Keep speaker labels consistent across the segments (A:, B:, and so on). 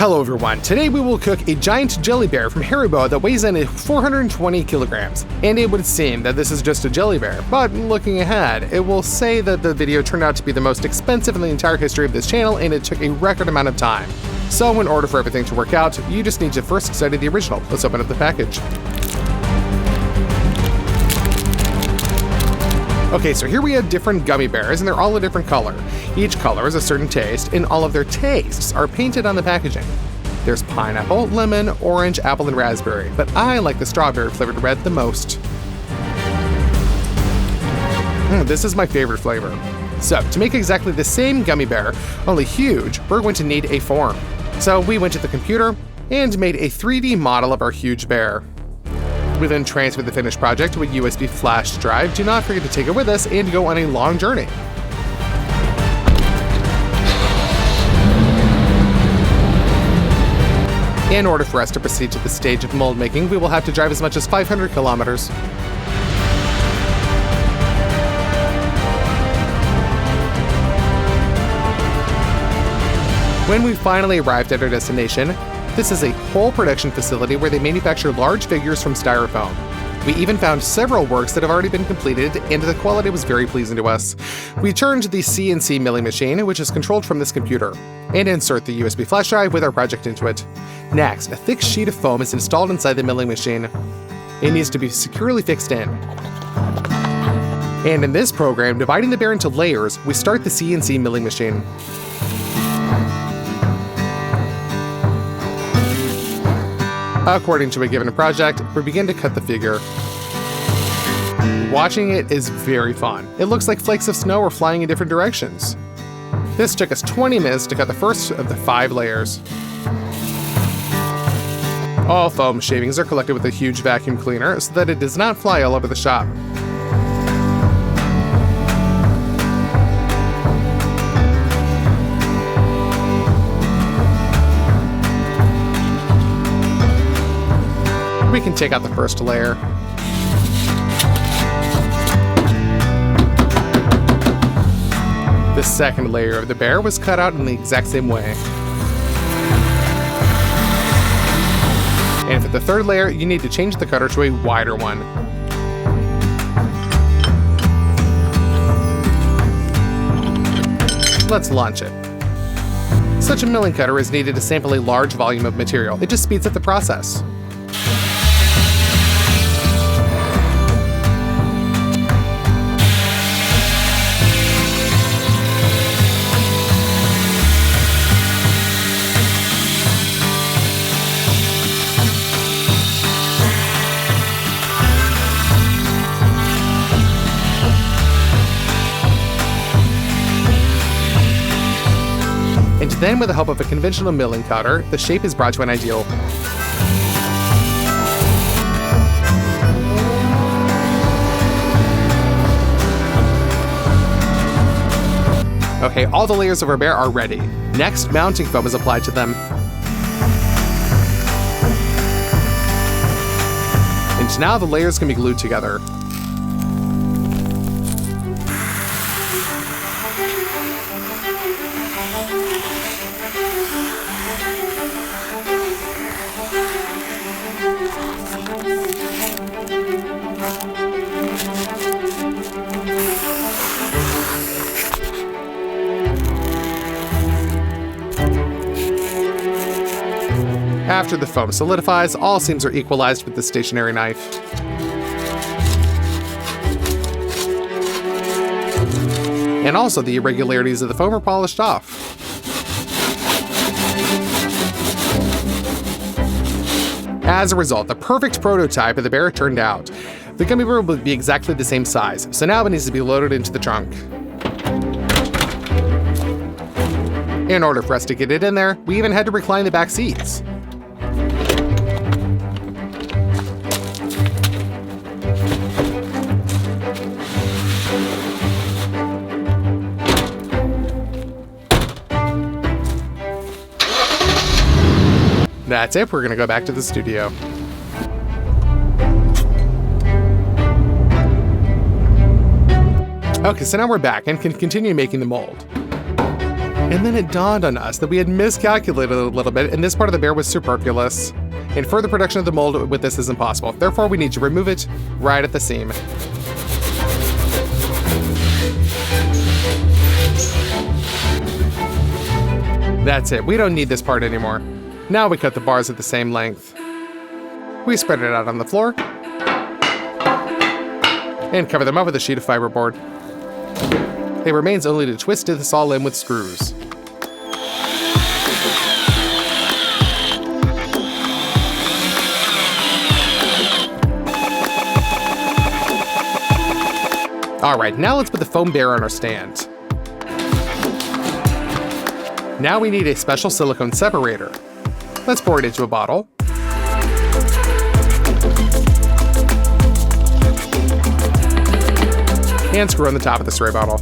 A: Hello everyone, today we will cook a giant jelly bear from Haribo that weighs in at 420 kilograms. And it would seem that this is just a jelly bear, but looking ahead, it will say that the video turned out to be the most expensive in the entire history of this channel and it took a record amount of time. So in order for everything to work out, you just need to first study the original. Let's open up the package. Okay, so here we have different gummy bears, and they're all a different color. Each color has a certain taste, and all of their tastes are painted on the packaging. There's pineapple, lemon, orange, apple, and raspberry, but I like the strawberry flavored red the most. This is my favorite flavor. So, to make exactly the same gummy bear, only huge, we're going to need a form. So we went to the computer and made a 3D model of our huge bear. We then transferred the finished project to a USB flash drive. Do not forget to take it with us and go on a long journey. In order for us to proceed to the stage of mold making, we will have to drive as much as 500 kilometers. When we finally arrived at our destination, this is a whole production facility where they manufacture large figures from styrofoam. We even found several works that have already been completed, and the quality was very pleasing to us. We turned the CNC milling machine, which is controlled from this computer, and insert the USB flash drive with our project into it. Next, a thick sheet of foam is installed inside the milling machine. It needs to be securely fixed in. And in this program, dividing the bear into layers, we start the CNC milling machine. According to a given project, we begin to cut the figure. Watching it is very fun. It looks like flakes of snow are flying in different directions. This took us 20 minutes to cut the first of the 5 layers. All foam shavings are collected with a huge vacuum cleaner so that it does not fly all over the shop. We can take out the first layer. The second layer of the bear was cut out in the exact same way. And for the third layer, you need to change the cutter to a wider one. Let's launch it. Such a milling cutter is needed to sample a large volume of material. It just speeds up the process. And then, with the help of a conventional milling cutter, the shape is brought to an ideal. Okay, all the layers of our bear are ready. Next, mounting foam is applied to them. And now the layers can be glued together. After the foam solidifies, all seams are equalized with the stationary knife. And also the irregularities of the foam are polished off. As a result, the perfect prototype of the bear turned out. The gummy bear will be exactly the same size, so now it needs to be loaded into the trunk. In order for us to get it in there, we even had to recline the back seats. That's it, we're gonna go back to the studio. Okay, so now we're back and can continue making the mold. And then it dawned on us that we had miscalculated a little bit, and this part of the bear was superfluous. And further production of the mold with this is impossible. Therefore, we need to remove it right at the seam. That's it, we don't need this part anymore. Now we cut the bars at the same length. We spread it out on the floor and cover them up with a sheet of fiberboard. It remains only to twist this all in with screws. Alright, now let's put the foam bear on our stand. Now we need a special silicone separator. Let's pour it into a bottle. And screw on the top of the spray bottle.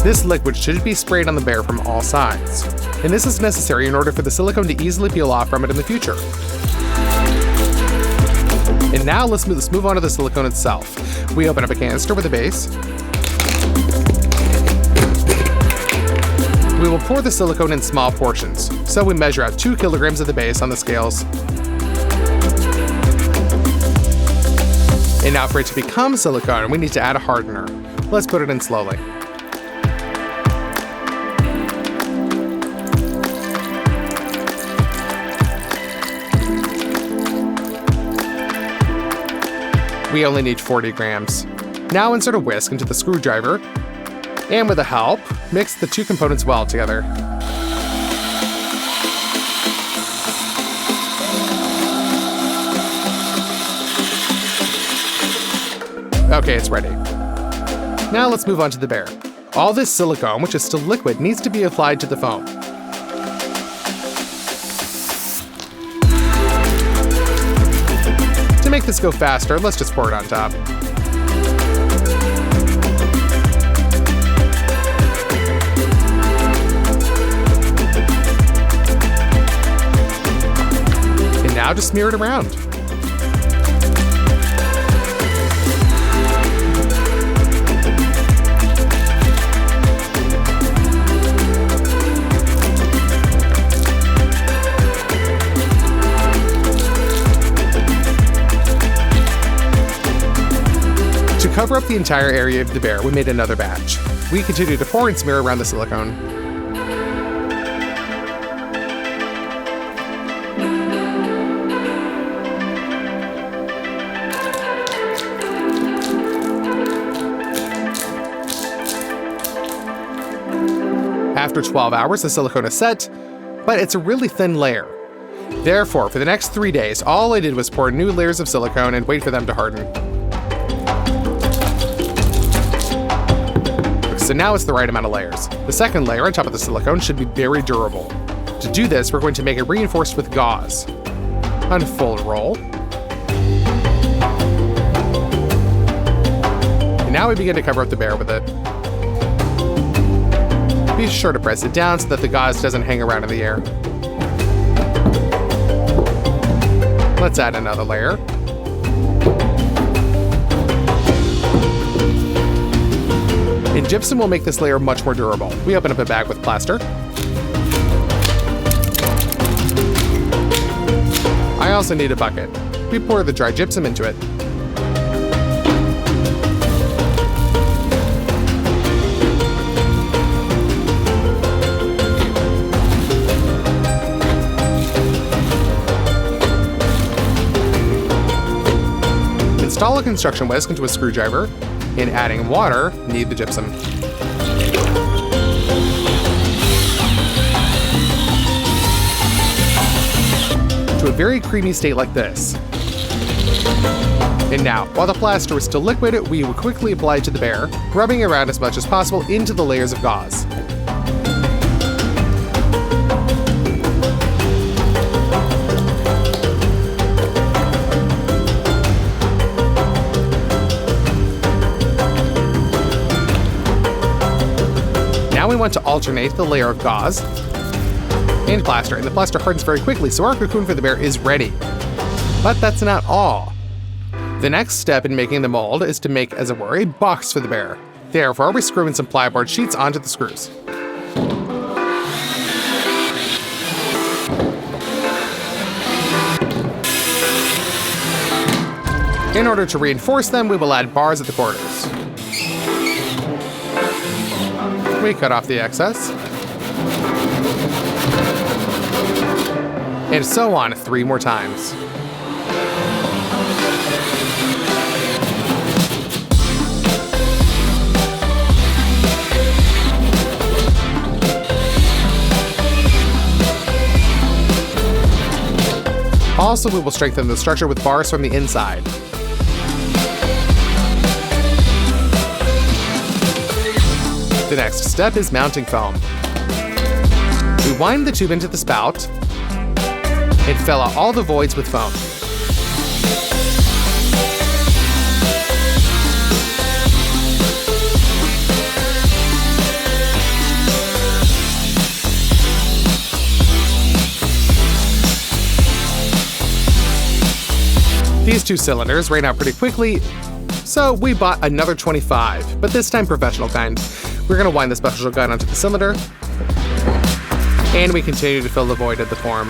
A: This liquid should be sprayed on the bear from all sides. And this is necessary in order for the silicone to easily peel off from it in the future. And now let's move on to the silicone itself. We open up a canister with a base. We will pour the silicone in small portions, so we measure out 2 kilograms of the base on the scales. And now for it to become silicone, we need to add a hardener. Let's put it in slowly. We only need 40 grams. Now insert a whisk into the screwdriver, and with a help, mix the 2 components well together. Okay, it's ready. Now let's move on to the bear. All this silicone, which is still liquid, needs to be applied to the foam. To make this go faster, let's just pour it on top. And now just smear it around. To cover up the entire area of the bear, we made another batch. We continue to pour and smear around the silicone. After 12 hours, the silicone is set, but it's a really thin layer. Therefore, for the next 3 days, all I did was pour new layers of silicone and wait for them to harden. So now it's the right amount of layers. The second layer on top of the silicone should be very durable. To do this, we're going to make it reinforced with gauze. Unfold roll. And now we begin to cover up the bear with it. Be sure to press it down so that the gauze doesn't hang around in the air. Let's add another layer. And gypsum will make this layer much more durable. We open up a bag with plaster. I also need a bucket. We pour the dry gypsum into it. Install a construction whisk into a screwdriver. In adding water, knead the gypsum. To a very creamy state like this. And now, while the plaster is still liquid, we will quickly apply it to the bear, rubbing around as much as possible into the layers of gauze. Now we want to alternate the layer of gauze and plaster, and the plaster hardens very quickly, so our cocoon for the bear is ready. But that's not all. The next step in making the mold is to make, as it were, a box for the bear. Therefore, we screw in some plyboard sheets onto the screws. In order to reinforce them, we will add bars at the corners. We cut off the excess. And so on 3 more times. Also, we will strengthen the structure with bars from the inside. The next step is mounting foam. We wind the tube into the spout and fill out all the voids with foam. These 2 cylinders ran out pretty quickly, so we bought another 25, but this time professional kind. We're going to wind the special gun onto the cylinder, and we continue to fill the void of the form.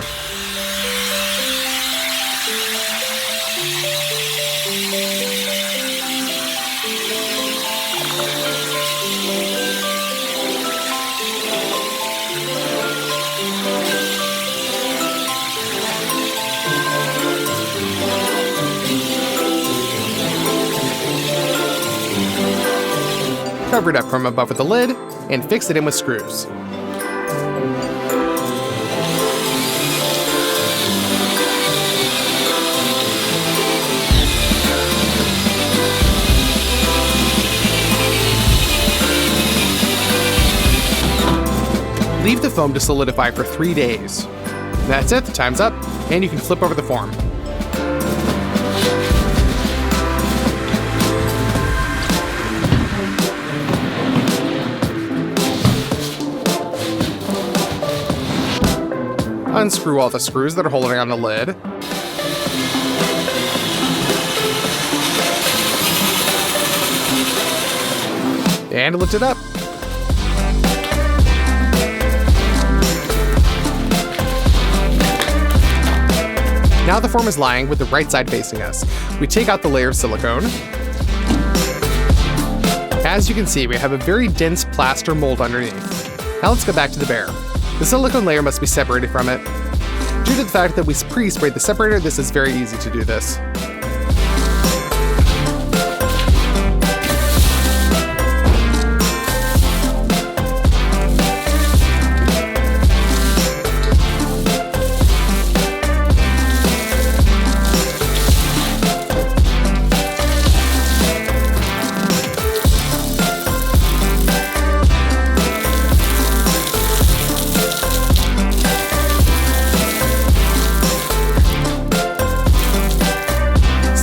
A: Cover it up from above with the lid, and fix it in with screws. Leave the foam to solidify for 3 days. That's it, the time's up, and you can flip over the form. Unscrew all the screws that are holding on the lid. And lift it up. Now the form is lying with the right side facing us. We take out the layer of silicone. As you can see, we have a very dense plaster mold underneath. Now let's go back to the bear. The silicone layer must be separated from it. Due to the fact that we pre-sprayed the separator, this is very easy to do this.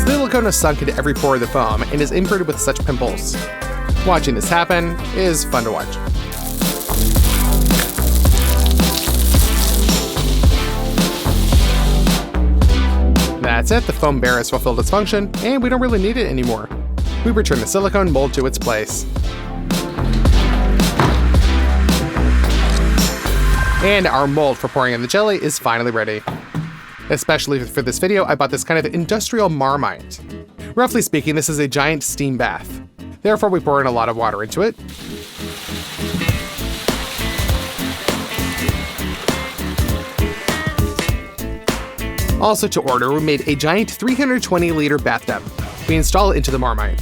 A: Silicone is sunk into every pore of the foam and is imprinted with such pimples. Watching this happen is fun to watch. That's it, the foam bear has fulfilled its function, and we don't really need it anymore. We return the silicone mold to its place. And our mold for pouring in the jelly is finally ready. Especially for this video, I bought this kind of industrial Marmite. Roughly speaking, this is a giant steam bath. Therefore, we pour in a lot of water into it. Also to order, we made a giant 320-liter bathtub. We install it into the Marmite.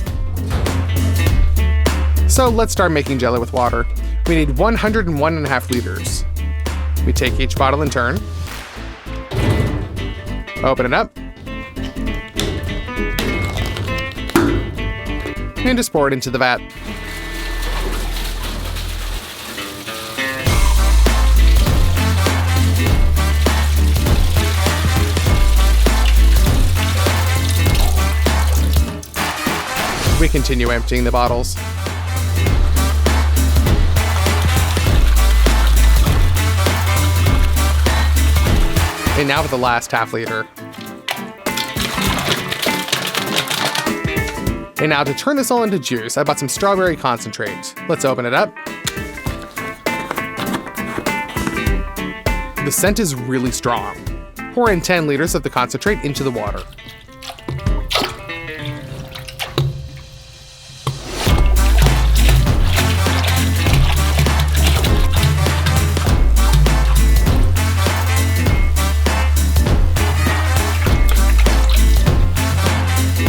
A: So let's start making jelly with water. We need 101.5 liters. We take each bottle in turn. Open it up. And just pour it into the vat. We continue emptying the bottles. And now for the last half liter. And now to turn this all into juice, I bought some strawberry concentrate. Let's open it up. The scent is really strong. Pour in 10 liters of the concentrate into the water.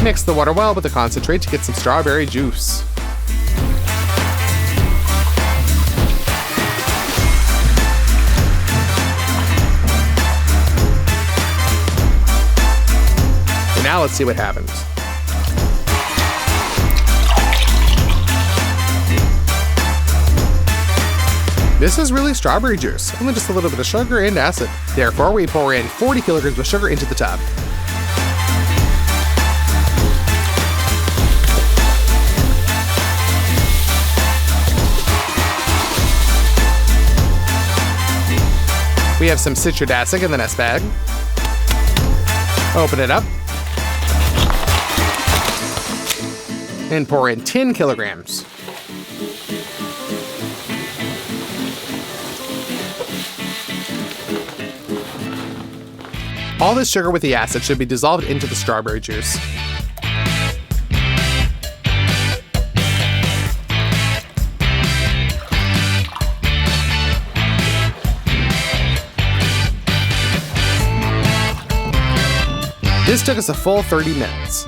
A: Mix the water well with the concentrate to get some strawberry juice. And now let's see what happens. This is really strawberry juice, only just a little bit of sugar and acid. Therefore, we pour in 40 kilograms of sugar into the tub. We have some citric acid in the nest bag. Open it up. And pour in 10 kilograms. All this sugar with the acid should be dissolved into the strawberry juice. This took us a full 30 minutes.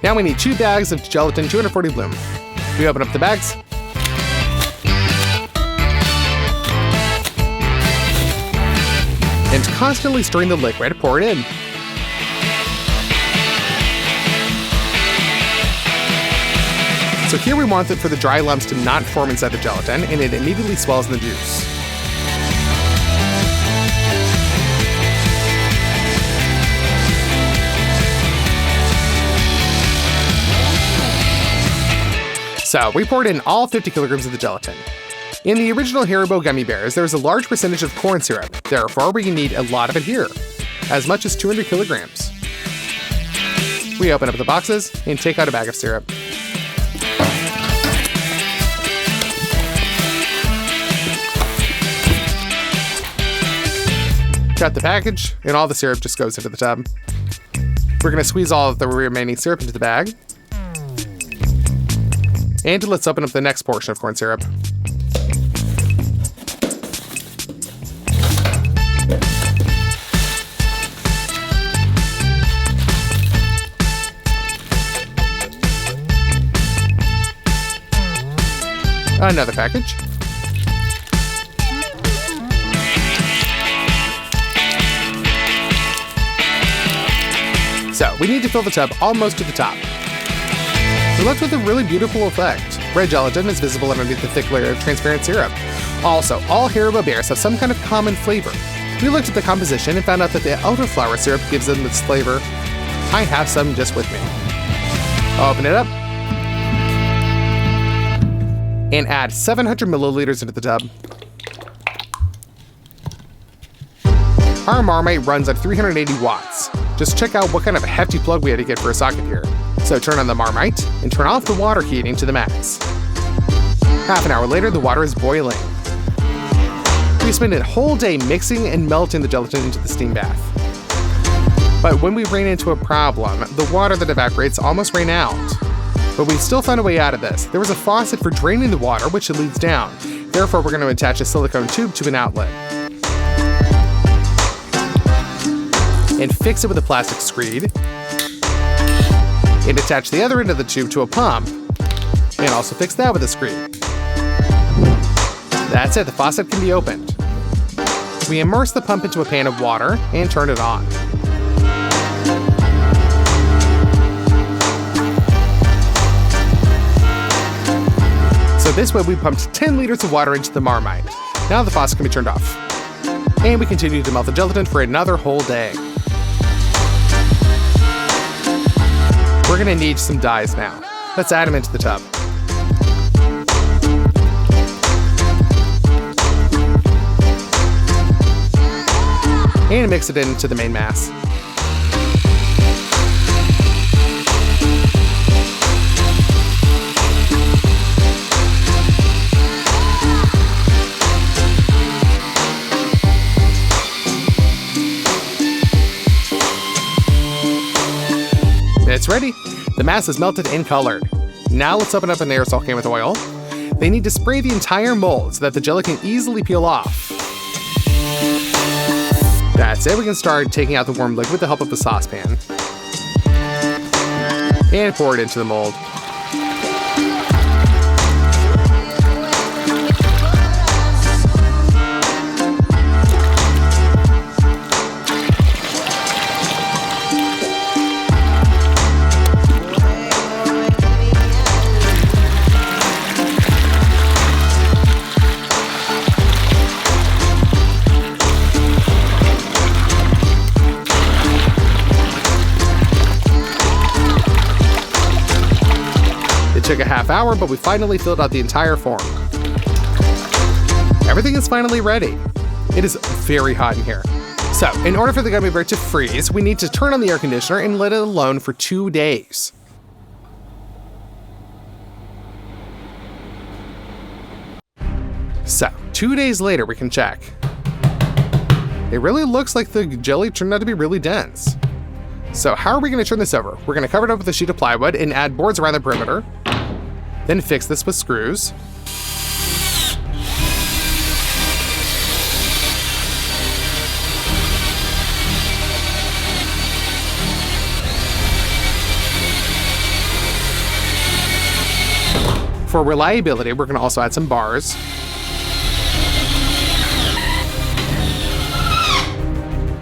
A: Now we need 2 bags of gelatin 240 bloom. We open up the bags. And constantly stirring the liquid, pour it in. So here we want it for the dry lumps to not form inside the gelatin, and it immediately swells in the juice. So we poured in all 50 kilograms of the gelatin. In the original HARIBO Gummy Bears, there is a large percentage of corn syrup. Therefore, we need a lot of it here, as much as 200 kilograms. We open up the boxes and take out a bag of syrup. Cut the package, and all the syrup just goes into the tub. We're going to squeeze all of the remaining syrup into the bag. And let's open up the next portion of corn syrup. Another package. So we need to fill the tub almost to the top. We're left with a really beautiful effect. Red gelatin is visible underneath the thick layer of transparent syrup. Also, all HARIBO bears have some kind of common flavor. We looked at the composition and found out that the elderflower syrup gives them this flavor. I have some just with me. Open it up. And add 700 milliliters into the tub. Our Marmite runs at 380 watts. Just check out what kind of a hefty plug we had to get for a socket here. So turn on the Marmite and turn off the water heating to the max. Half an hour later, the water is boiling. We spent a whole day mixing and melting the gelatin into the steam bath. But when we ran into a problem, the water that evaporates almost ran out. But we still found a way out of this. There was a faucet for draining the water, which it leads down. Therefore, we're going to attach a silicone tube to an outlet. And fix it with a plastic screed. And attach the other end of the tube to a pump. And also fix that with a screed. That's it, the faucet can be opened. We immerse the pump into a pan of water and turn it on. So this way we pumped 10 liters of water into the Marmite. Now the faucet can be turned off. And we continue to melt the gelatin for another whole day. We're gonna need some dyes now. Let's add them into the tub. And mix it into the main mass. It's ready. The mass is melted and colored. Now let's open up an aerosol can with oil. They need to spray the entire mold so that the jelly can easily peel off. That's it, we can start taking out the warm liquid with the help of the saucepan. And pour it into the mold. It took a half hour, but we finally filled out the entire form. Everything is finally ready. It is very hot in here. So, in order for the gummy bear to freeze, we need to turn on the air conditioner and let it alone for 2 days. So, 2 days later, we can check. It really looks like the jelly turned out to be really dense. So how are we going to turn this over? We're going to cover it up with a sheet of plywood and add boards around the perimeter. Then fix this with screws. For reliability, we're going to also add some bars.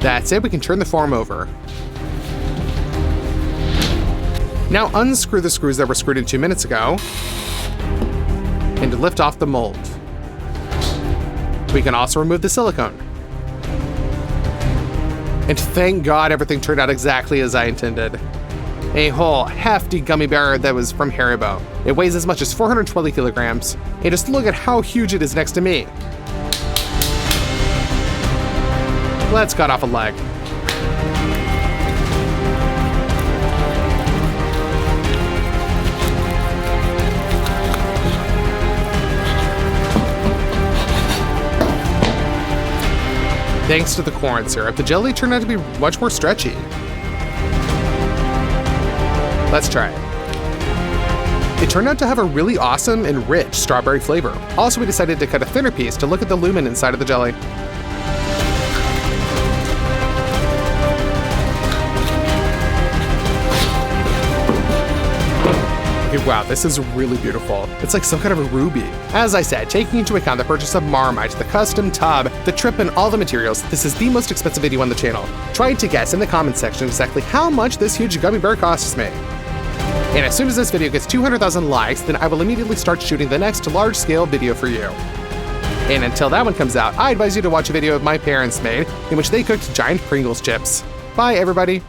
A: That's it, we can turn the form over. Now unscrew the screws that were screwed in 2 minutes ago and lift off the mold. We can also remove the silicone. And thank God everything turned out exactly as I intended. A whole hefty gummy bear that was from HARIBO. It weighs as much as 420 kilograms. And just look at how huge it is next to me. Let's cut off a leg. Thanks to the corn syrup, the jelly turned out to be much more stretchy. Let's try it. It turned out to have a really awesome and rich strawberry flavor. Also, we decided to cut a thinner piece to look at the lumen inside of the jelly. Okay, wow, this is really beautiful. It's like some kind of a ruby. As I said, taking into account the purchase of Marmite, the custom tub, the trip, and all the materials, this is the most expensive video on the channel. Try to guess in the comments section exactly how much this huge gummy bear costs me. And as soon as this video gets 200,000 likes, then I will immediately start shooting the next large-scale video for you. And until that one comes out, I advise you to watch a video my parents made in which they cooked giant Pringles chips. Bye, everybody.